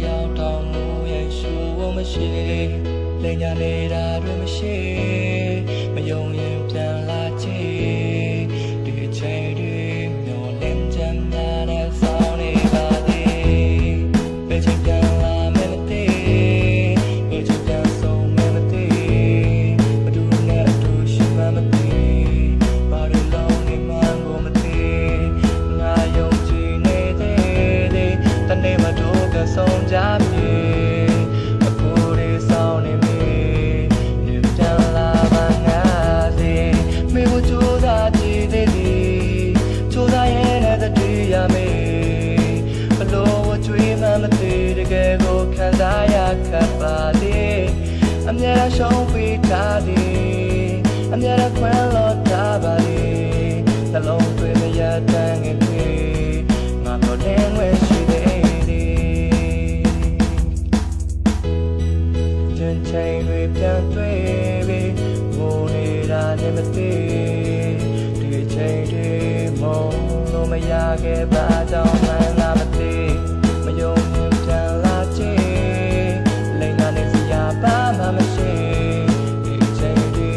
ရောက်တောင်းမှုရဲ့ရှူဖို့မရှိလိမ်ညာနေတာတွေမရှိမယုံရင်ပြန်လာချေဒီအချိန်တွေမျောလင်းချမ်းသာတဲ့ဆောင်းနေပါသေးဘယ်ချိန်ပြန်လာမယ်မသိဘယ်ချိန်ပြန်ဆုံးမယ်မသိဘယ်သူနဲ့အတူရှိမှမသိဘာလို့လုံးနေမှန်းကိုမသိငါယုံကြည်နေသေးတယ်တနေ့မှတို့ကဆုံးကြပြီအခုတွေဆောင်းနေပြီနေပြန်လာပါငါစီမေကိုကြိုးစားကြည့်သေးတယ်ကြိုးစားရဲ့နဲ့တည်းရမယ်ဘလို့ဝကြွေးမှမသိတကယ်ကိုခံစားရခက်ပါလေအမြဲတမ်းရှုံးပြီးထားတယ်အမြဲတမ်းခွဲလို့ထားပါလေနှလုံးသွင်းမရတမ်းငယ်တွေငါတော့တင်းဝဲရှိသေးချိန်တွေပြန်တွေ့ပြီးငိုနေတာနဲ့မသိဒီချိန်တွေမုန်းလို့မရခဲ့ပါကြောင်းမှန်းလာမသိမယုံရင်ပြန်လာချေလိမ်နာနေစရာဘာမှမရှိဒီချိန်တွေ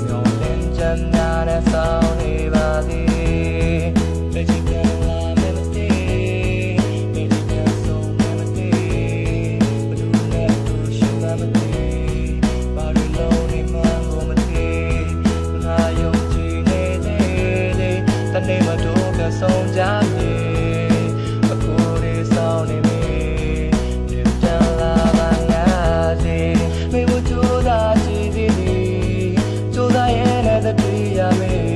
မျောလင်းချမ်းသာတဲ့ဆောင်းနေပါသေးဘယ်ချိန်ပြန်လာမယ်မသိဘယ်ချိန်ပြန်ဆုံးမယ်မသိဘယ်သူနဲ့တူရှိမှမသိနေမတို့ကဆုံးကြပြီအခုတွေဆောင်းနေပြီဒီပြန်လာပါငါစီမေကိုကြိုးစားကြည့်သေးတယ်ကြိုးစားရဲ့နဲ့တည်းရမယ်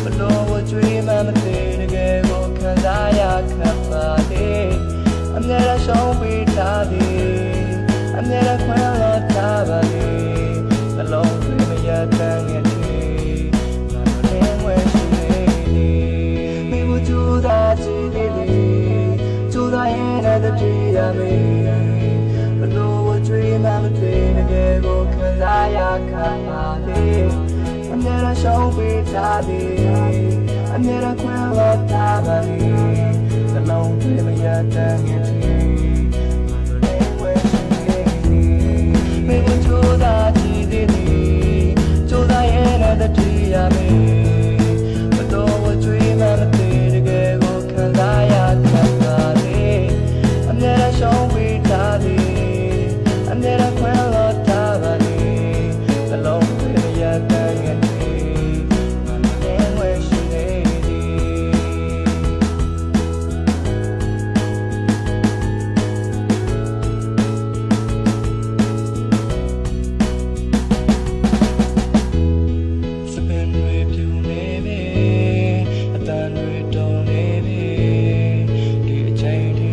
ဘလို့ဝကြွေးမှမသိတကယ်ကိုခံစားရခက်ပါလေအမြဲတမ်းရှုံးပြီးထားတယ်အမြဲတမ်းခွဲလို့ထားပါလေနှလုံးသွင်းမရတမ်းငယ်တွေငါတို့လည်းဝဲကြိုးစားကြည့်သေးတယ်ကြိုးစားရင်လည်းတည်းရမယ်ဘလို့ဝကြွေးမှမသိတကယ်ကိုခံစားရခါပါလေအမြဲတမ်းရှုံးပေးထားတယ်အမြဲတမ်းခွင့်လို့ထားပါလေနှလုံးသွင်းမရတမ်းငယ်တွေငါတို့လည်းဝဲရှိနေမင်းကြိုးစားကြည့်သေးတယ်ကြိုးစားရင်လည်းတည်းရမယ်ဘလို့ဝကြွေးမှမသိရှုံးပြီးထားတယ်အမြဲတမ်းခွဲလို့ထားပါလေနှလုံးသွင်းရတဲ့ငယ်တွေငါလည်းဝဲရှိနေစပင်တွေပြူနေပြီအတန်တွေတုံနေပြီဒီအချိန်တွေ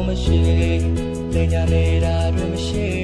မရှိလိမ်ညာနေတာတွေမရှိ